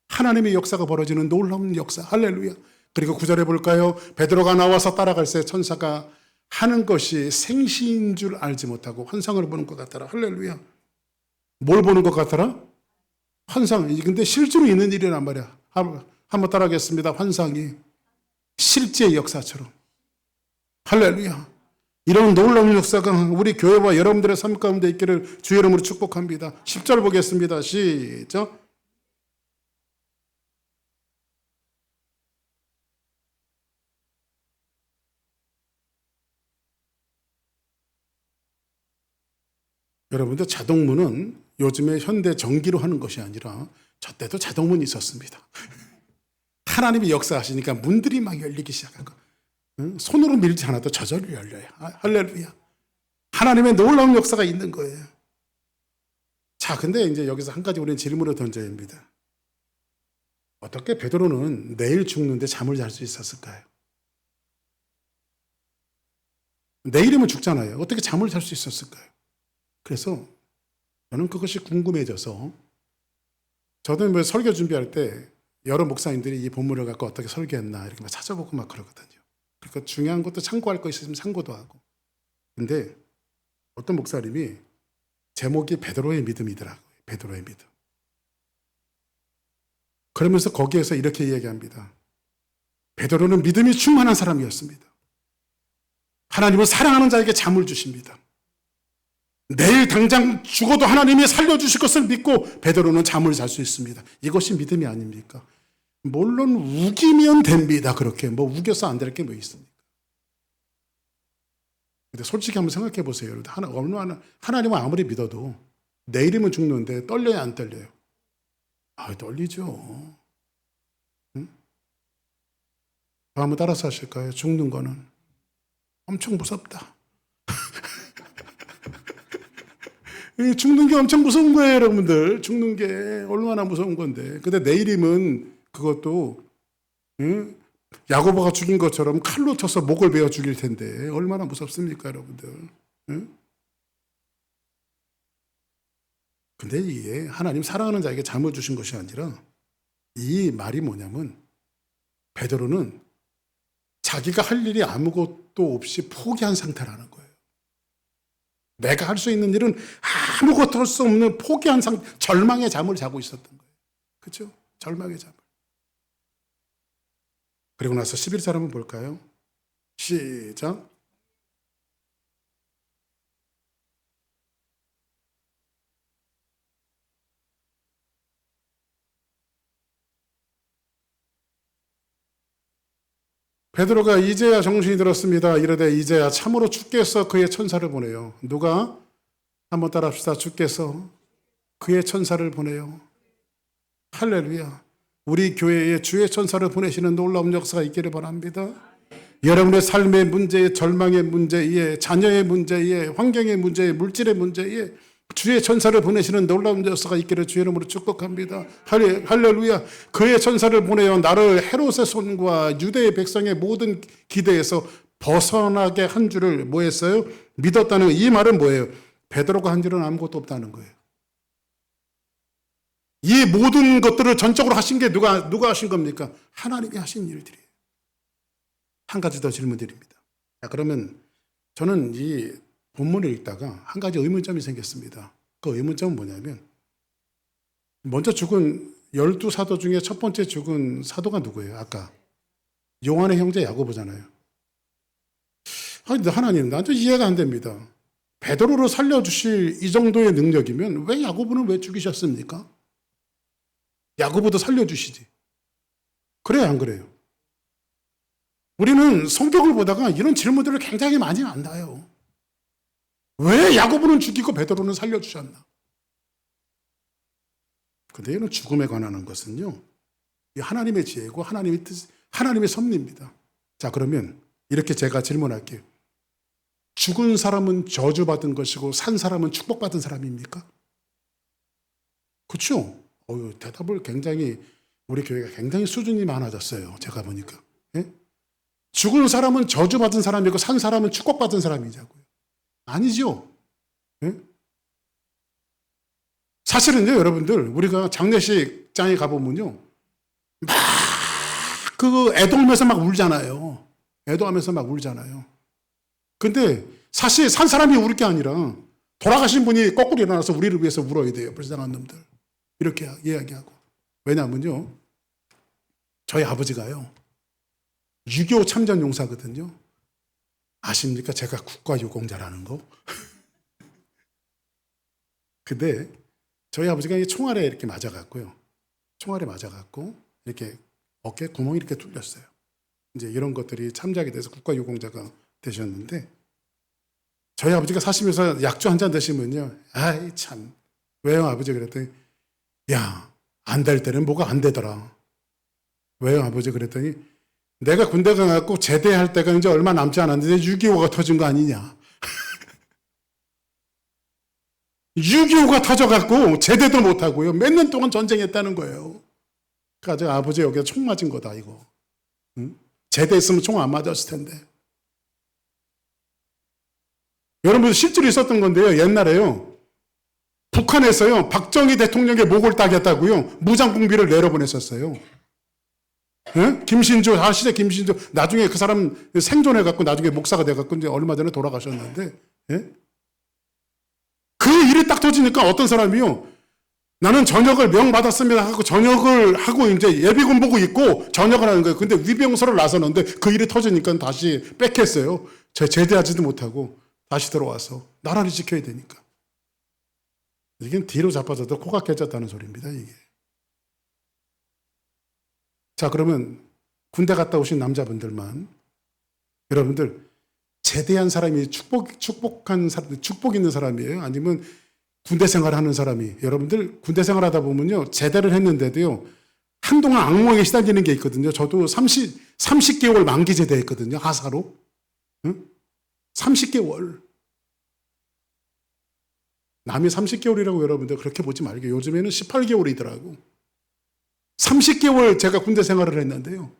하나님의 역사가 벌어지는 놀라운 역사. 할렐루야. 그리고 9절에 볼까요? 베드로가 나와서 따라갈 때 천사가 하는 것이 생시인 줄 알지 못하고 환상을 보는 것 같더라. 할렐루야. 뭘 보는 것 같더라? 환상. 근데 실제로 있는 일이란 말이야. 한번 따라하겠습니다. 환상이 실제의 역사처럼. 할렐루야. 이런 놀라운 역사가 우리 교회와 여러분들의 삶 가운데 있기를 주의 이름으로 축복합니다. 10절 보겠습니다. 시작. 여러분들 자동문은 요즘에 현대 전기로 하는 것이 아니라 저 때도 자동문이 있었습니다. 하나님이 역사하시니까 문들이 막 열리기 시작한 거. 손으로 밀지 않아도 저절로 열려요. 할렐루야. 하나님의 놀라운 역사가 있는 거예요. 자, 근데 이제 여기서 한 가지 우리는 질문을 던져야 합니다. 어떻게 베드로는 내일 죽는데 잠을 잘 수 있었을까요? 내일이면 죽잖아요. 어떻게 잠을 잘 수 있었을까요? 그래서 저는 그것이 궁금해져서 저도 뭐 설교 준비할 때 여러 목사님들이 이 본문을 갖고 어떻게 설교했나 이렇게 막 찾아보고 막 그러거든요. 그러니까 중요한 것도 참고할 거 있으면 참고도 하고. 근데 어떤 목사님이 제목이 베드로의 믿음이더라고요. 베드로의 믿음. 그러면서 거기에서 이렇게 이야기합니다. 베드로는 믿음이 충만한 사람이었습니다. 하나님을 사랑하는 자에게 잠을 주십니다. 내일 당장 죽어도 하나님이 살려주실 것을 믿고 베드로는 잠을 잘 수 있습니다. 이것이 믿음이 아닙니까? 물론 우기면 됩니다. 그렇게 뭐 우겨서 안 될 게 뭐 있습니까? 근데 솔직히 한번 생각해 보세요. 하나님은 아무리 믿어도 내일이면 죽는데 떨려요, 안 떨려요? 아, 떨리죠. 응? 한번 따라서 하실까요? 죽는 거는 엄청 무섭다. 죽는 게 엄청 무서운 거예요, 여러분들. 죽는 게 얼마나 무서운 건데. 근데 내일이면 그것도 야고보가 죽인 것처럼 칼로 쳐서 목을 베어 죽일 텐데 얼마나 무섭습니까, 여러분들. 근데 이게 하나님 사랑하는 자에게 잠을 주신 것이 아니라 이 말이 뭐냐면 베드로는 자기가 할 일이 아무것도 없이 포기한 상태라는 거예요. 내가 할 수 있는 일은 아무것도 할 수 없는 포기한 절망의 잠을 자고 있었던 거예요. 그렇죠? 절망의 잠을. 그리고 나서 11절 한번 볼까요? 시작. 베드로가 이제야 정신이 들었습니다. 이르되 이제야 참으로 주께서 그의 천사를 보내요. 누가? 한번 따라 합시다. 주께서 그의 천사를 보내요. 할렐루야. 우리 교회에 주의 천사를 보내시는 놀라운 역사가 있기를 바랍니다. 여러분의 삶의 문제에, 절망의 문제에, 자녀의 문제에, 환경의 문제에, 물질의 문제에 주의 천사를 보내시는 놀라운 역사가 있기를 주의 이름으로 축복합니다. 할렐루야. 그의 천사를 보내어 나를 헤롯의 손과 유대의 백성의 모든 기대에서 벗어나게 한 줄을 뭐 했어요? 믿었다는 이 말은 뭐예요? 베드로가 한 줄은 아무것도 없다는 거예요. 이 모든 것들을 전적으로 하신 게 누가 하신 겁니까? 하나님이 하신 일들이에요. 한 가지 더 질문 드립니다. 자, 그러면 저는 이 본문을 읽다가 한 가지 의문점이 생겼습니다. 그 의문점은 뭐냐면 먼저 죽은 12사도 중에 첫 번째 죽은 사도가 누구예요? 아까 요한의 형제 야고보잖아요. 근데 하나님, 나도 이해가 안 됩니다. 베드로를 살려주실 이 정도의 능력이면 왜 야고보는 왜 죽이셨습니까? 야고보도 살려주시지. 그래요, 안 그래요? 우리는 성경을 보다가 이런 질문들을 굉장히 많이 만나요. 왜 야고보는 죽이고 베드로는 살려주셨나? 근데 이는 죽음에 관한 것은요, 하나님의 지혜고 하나님의 뜻, 하나님의 섭리입니다. 자, 그러면 이렇게 제가 질문할게요. 죽은 사람은 저주받은 것이고 산 사람은 축복받은 사람입니까? 그렇죠? 대답을 굉장히, 우리 교회가 굉장히 수준이 많아졌어요. 제가 보니까. 예? 죽은 사람은 저주받은 사람이고 산 사람은 축복받은 사람이냐고요. 아니죠. 예? 사실은요, 여러분들, 우리가 장례식장에 가보면요, 막 애도하면서 막 울잖아요. 애도하면서 막 울잖아요. 근데 사실 산 사람이 울 게 아니라 돌아가신 분이 거꾸로 일어나서 우리를 위해서 울어야 돼요. 불쌍한 놈들. 이렇게 이야기하고. 왜냐하면요, 저희 아버지가요, 6.25 참전 용사거든요. 아십니까? 제가 국가유공자라는 거. 근데 저희 아버지가 총알에 이렇게 맞아갖고요. 총알에 맞아갖고 이렇게 어깨 구멍이 이렇게 뚫렸어요. 이제 이런 것들이 참작이 돼서 국가유공자가 되셨는데, 저희 아버지가 사시면서 약주 한 잔 드시면요, 아이 참, 왜요 아버지? 그랬더니, 야, 안 될 때는 뭐가 안 되더라. 왜요 아버지? 그랬더니, 내가 군대 가갖고 제대할 때가 이제 얼마 남지 않았는데 6.25가 터진 거 아니냐. 6.25가 터져갖고 제대도 못하고요, 몇 년 동안 전쟁했다는 거예요. 그러니까 아버지 여기에 총 맞은 거다 이거. 응? 제대했으면 총 안 맞았을 텐데. 여러분, 실제로 있었던 건데요, 옛날에요, 북한에서요, 박정희 대통령의 목을 따겠다고요, 무장공비를 내려보냈었어요. 예? 김신조, 아시죠? 김신조. 나중에 그 사람 생존해갖고 나중에 목사가 돼갖고 이제 얼마 전에 돌아가셨는데, 예? 그 일이 딱 터지니까 어떤 사람이요, 나는 전역을 명받았습니다 하고 전역을 하고 이제 예비군복을 입고 전역을 하는 거예요. 근데 위병소를 나서는데 그 일이 터지니까 다시 뺏겼어요. 제대하지도 못하고 다시 들어와서 나라를 지켜야 되니까. 이게 뒤로 자빠져도 코가 깨졌다는 소리입니다, 이게. 자, 그러면 군대 갔다 오신 남자분들만, 여러분들, 제대한 사람이 축복 있는 사람이에요? 아니면 군대 생활하는 사람이? 여러분들, 군대 생활하다 보면요, 제대를 했는데도요, 한동안 악몽에 시달리는 게 있거든요. 저도 30개월 만기 제대했거든요, 하사로. 응? 30개월. 남이 30개월이라고 여러분들 그렇게 보지 말고, 요즘에는 18개월이더라고. 30개월 제가 군대 생활을 했는데요,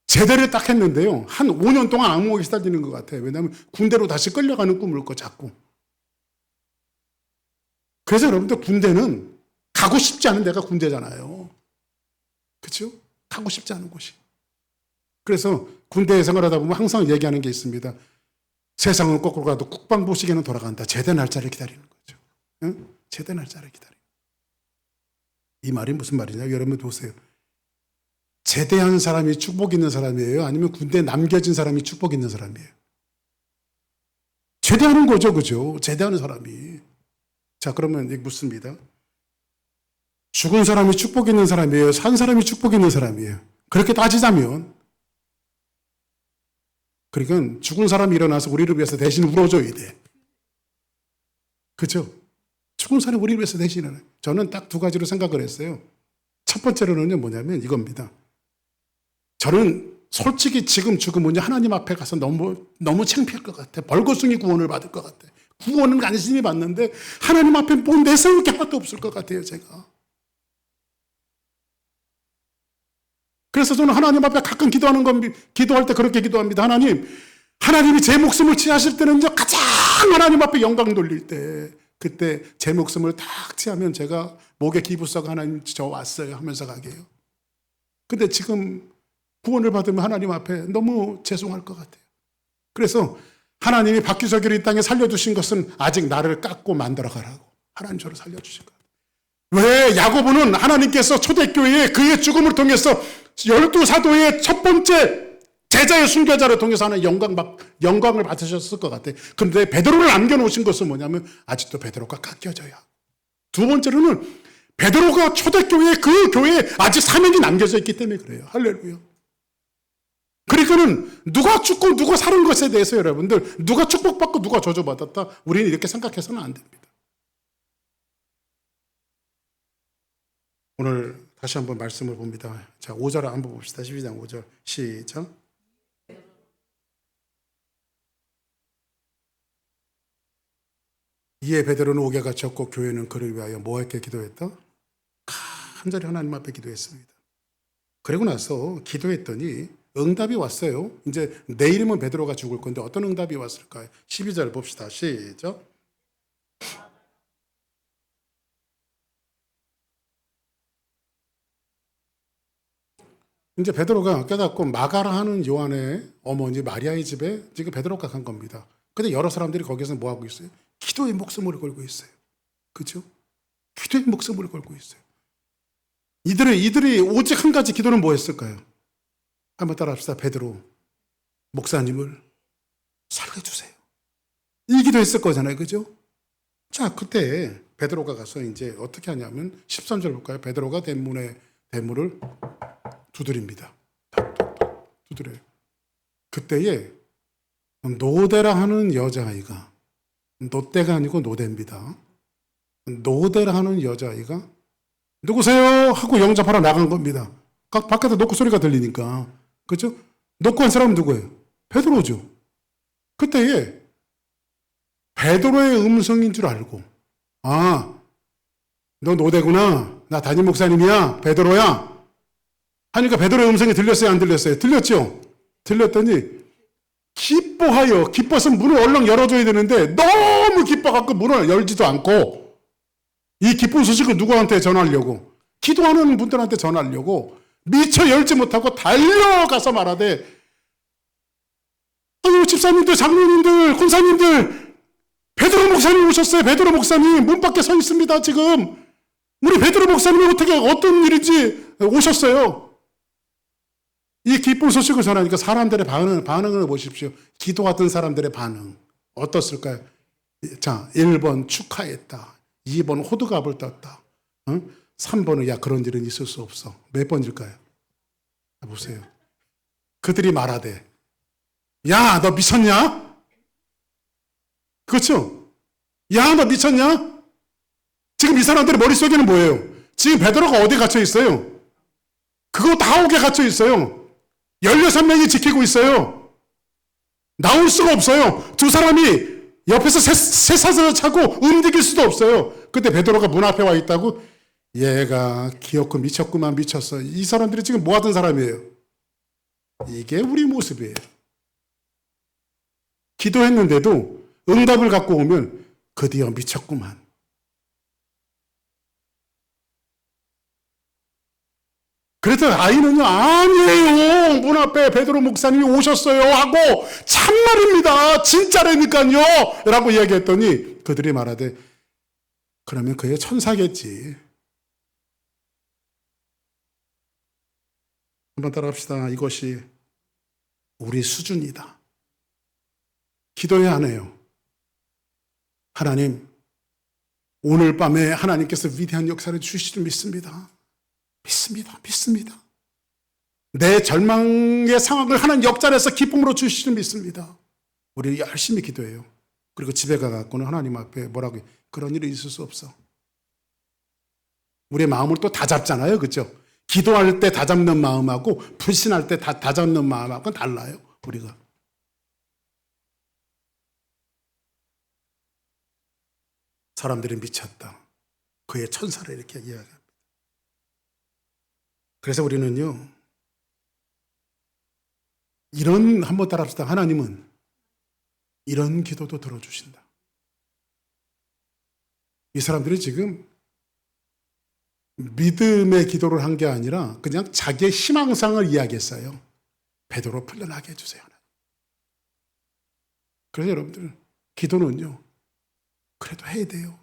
제대를 딱 했는데요, 한 5년 동안 악몽에 시달리는 것 같아요. 왜냐하면 군대로 다시 끌려가는 꿈을 꿔 자꾸. 그래서 여러분들, 군대는 가고 싶지 않은 데가 군대잖아요. 그렇죠? 가고 싶지 않은 곳이. 그래서 군대 생활하다 보면 항상 얘기하는 게 있습니다. 세상은 거꾸로 가도 국방부 시계는 돌아간다. 제대 날짜를 기다리는 거죠. 응? 제대 날짜를 기다리는. 이 말이 무슨 말이냐? 여러분 보세요. 제대한 사람이 축복 있는 사람이에요? 아니면 군대에 남겨진 사람이 축복 있는 사람이에요? 제대하는 거죠, 그죠? 제대하는 사람이. 자, 그러면 묻습니다. 죽은 사람이 축복 있는 사람이에요? 산 사람이 축복 있는 사람이에요? 그렇게 따지자면, 그러니까 죽은 사람이 일어나서 우리를 위해서 대신 울어줘야 돼. 그죠? 죽은 사람이 우리를 위해서 대신 일어나요. 저는 딱 두 가지로 생각을 했어요. 첫 번째로는 뭐냐면 이겁니다. 저는 솔직히 지금 죽으면 하나님 앞에 가서 너무 창피할 것 같아. 벌거숭이 구원을 받을 것 같아. 구원은 간신히 받는데 하나님 앞에 뭐 내세울 게 하나도 없을 것 같아요, 제가. 그래서 저는 하나님 앞에 가끔 기도할 때 그렇게 기도합니다. 하나님이 제 목숨을 취하실 때는 가장 하나님 앞에 영광 돌릴 때, 그때 제 목숨을 탁 취하면 제가 목에 기부서가 하나님 저 왔어요 하면서 가게요. 근데 지금 구원을 받으면 하나님 앞에 너무 죄송할 것 같아요. 그래서 하나님이 박규석이를 이 땅에 살려주신 것은 아직 나를 깎고 만들어 가라고 하나님 저를 살려주신 거예요. 왜? 야고보는 하나님께서 초대교회에 그의 죽음을 통해서 12사도의 첫 번째 제자의 순교자를 통해서 하는 영광을 받으셨을 것 같아요. 그런데 베드로를 남겨놓으신 것은 뭐냐면 아직도 베드로가 깎여져야. 두 번째로는 베드로가 초대교회에 그 교회에 아직 사명이 남겨져 있기 때문에 그래요. 할렐루야. 그러니까 이거는 누가 죽고 누가 사는 것에 대해서 여러분들, 누가 축복받고 누가 저주받았다, 우리는 이렇게 생각해서는 안 됩니다. 오늘 다시 한번 말씀을 봅니다. 자, 5절 한번 봅시다. 12장 5절 시작. 이에 베드로는 옥에 갇혔고 교회는 그를 위하여 뭐하게 기도했다? 간절히 하나님 앞에 기도했습니다. 그리고 나서 기도했더니 응답이 왔어요. 이제 내일이면 베드로가 죽을 건데 어떤 응답이 왔을까요? 12절 봅시다. 시작. 이제 베드로가 깨닫고 마가라 하는 요한의 어머니 마리아의 집에 지금 베드로가 간 겁니다. 근데 여러 사람들이 거기서 뭐 하고 있어요? 기도의 목숨을 걸고 있어요. 그렇죠? 기도의 목숨을 걸고 있어요. 이들이 오직 한 가지 기도는 뭐였을까요? 한번 따라합시다. 베드로 목사님을 살려주세요. 이 기도했을 거잖아요. 그죠? 자, 그때 베드로가 가서 이제 어떻게 하냐면 13절 볼까요? 베드로가 대문을 두드립니다. 두드려요. 그때에 노대라 하는 여자아이가, 노대가 아니고 노대입니다. 노대라 하는 여자아이가 누구세요? 하고 영접하러 나간 겁니다. 밖에서 노크 소리가 들리니까. 그렇죠? 노크 한 사람은 누구예요? 베드로죠. 그때에 베드로의 음성인 줄 알고, 아, 너 노대구나. 나 담임 목사님이야. 베드로야. 하니까 베드로의 음성이 들렸어요? 안 들렸어요? 들렸죠? 들렸더니 기뻐서 문을 얼른 열어줘야 되는데 너무 기뻐갖고 문을 열지도 않고, 이 기쁜 소식을 누구한테 전하려고, 기도하는 분들한테 전하려고 미처 열지 못하고 달려가서 말하되, 아유, 집사님들, 장로님들, 권사님들, 베드로 목사님 오셨어요. 베드로 목사님 문 밖에 서 있습니다. 지금 우리 베드로 목사님이 어떤 일인지 오셨어요. 이 기쁜 소식을 전하니까 사람들의 반응을 보십시오. 기도하던 사람들의 반응 어떻을까요? 자, 1번 축하했다. 2번 호두갑을 떴다. 3번은 야, 그런 일은 있을 수 없어. 몇 번일까요? 보세요. 그들이 말하되, 야, 너 미쳤냐? 그렇죠? 야, 너 미쳤냐? 지금 이 사람들의 머릿속에는 뭐예요? 지금 베드로가 어디 갇혀 있어요? 그거 다 옥에 갇혀 있어요. 16명이 지키고 있어요. 나올 수가 없어요. 두 사람이 옆에서 쇠사슬을 차고 움직일 수도 없어요. 그때 베드로가 문 앞에 와 있다고? 얘가 기어코 미쳤구만, 미쳤어. 이 사람들이 지금 뭐 하던 사람이에요? 이게 우리 모습이에요. 기도했는데도 응답을 갖고 오면 드디어 미쳤구만. 그래서 아이는요, 아니에요. 문 앞에 베드로 목사님이 오셨어요. 하고, 참말입니다. 진짜라니까요. 라고 이야기했더니 그들이 말하되, 그러면 그의 천사겠지. 한번 따라합시다. 이것이 우리 수준이다. 기도해야 하네요. 하나님, 오늘 밤에 하나님께서 위대한 역사를 주실 줄 믿습니다. 믿습니다. 내 절망의 상황을 하나님 역전해서 기쁨으로 주실 줄 믿습니다. 우리 열심히 기도해요. 그리고 집에 가갖고는 하나님 앞에 뭐라고 해요? 그런 일이 있을 수 없어. 우리의 마음을 또 다 잡잖아요. 그렇죠? 기도할 때 다 잡는 마음하고 불신할 때 다 잡는 마음하고는 달라요. 우리가. 사람들이 미쳤다. 그의 천사를 이렇게 이야기합니다. 그래서 우리는요, 한번 따라합시다. 하나님은 이런 기도도 들어주신다. 이 사람들이 지금 믿음의 기도를 한 게 아니라 그냥 자기의 희망상을 이야기했어요. 베드로 풀려나게 해주세요. 그래서 여러분들, 기도는요, 그래도 해야 돼요.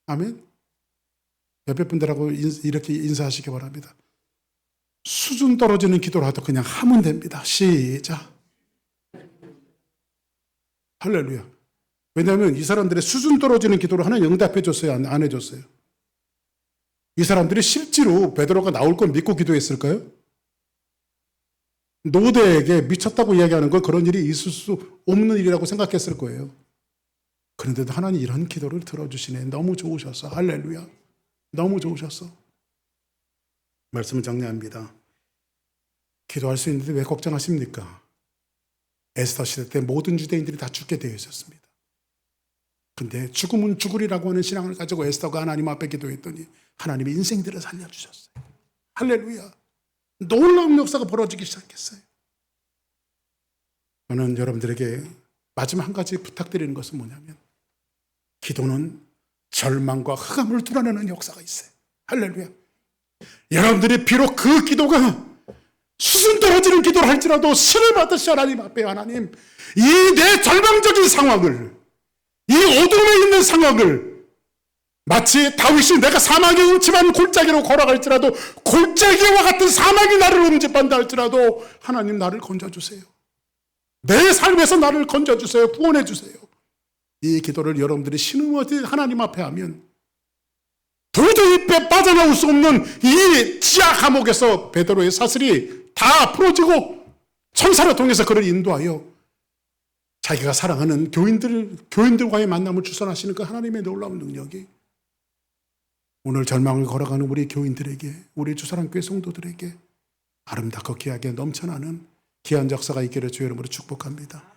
아멘. 옆에 분들하고 이렇게 인사하시기 바랍니다. 수준 떨어지는 기도라도 그냥 하면 됩니다. 시작. 할렐루야. 왜냐하면 이 사람들의 수준 떨어지는 기도를 하나님 응답해 줬어요? 안 해줬어요? 이 사람들이 실제로 베드로가 나올 건 믿고 기도했을까요? 노대에게 미쳤다고 이야기하는 건 그런 일이 있을 수 없는 일이라고 생각했을 거예요. 그런데도 하나님 이런 기도를 들어주시네. 너무 좋으셨어. 할렐루야. 너무 좋으셨어. 말씀을 정리합니다. 기도할 수 있는데 왜 걱정하십니까? 에스더 시대 때 모든 유대인들이 다 죽게 되어 있었습니다. 근데 죽음은 죽으리라고 하는 신앙을 가지고 에스더가 하나님 앞에 기도했더니 하나님이 인생들을 살려주셨어요. 할렐루야. 놀라운 역사가 벌어지기 시작했어요. 저는 여러분들에게 마지막 한 가지 부탁드리는 것은 뭐냐면, 기도는 절망과 흑암을 뚫어내는 역사가 있어요. 할렐루야. 여러분들이 비록 그 기도가 수순 떨어지는 기도를 할지라도 신을 받으시 하나님 앞에, 하나님, 이 내 절망적인 상황을, 이 어둠에 있는 상황을, 마치 다윗이 내가 사막에 웅침한 골짜기로 걸어갈지라도 골짜기와 같은 사막이 나를 응집한다 할지라도 하나님 나를 건져주세요. 내 삶에서 나를 건져주세요. 구원해주세요. 이 기도를 여러분들이 신음없이 하나님 앞에 하면 도저히 빠져나올 수 없는 이 지하 감옥에서 베드로의 사슬이 다 풀어지고 천사를 통해서 그를 인도하여 자기가 사랑하는 교인들과의 만남을 주선하시는 그 하나님의 놀라운 능력이 오늘 절망을 걸어가는 우리 교인들에게, 우리 주사랑교회 성도들에게 아름답고 귀하게 넘쳐나는 귀한 역사가 있기를 주의 이름으로 축복합니다.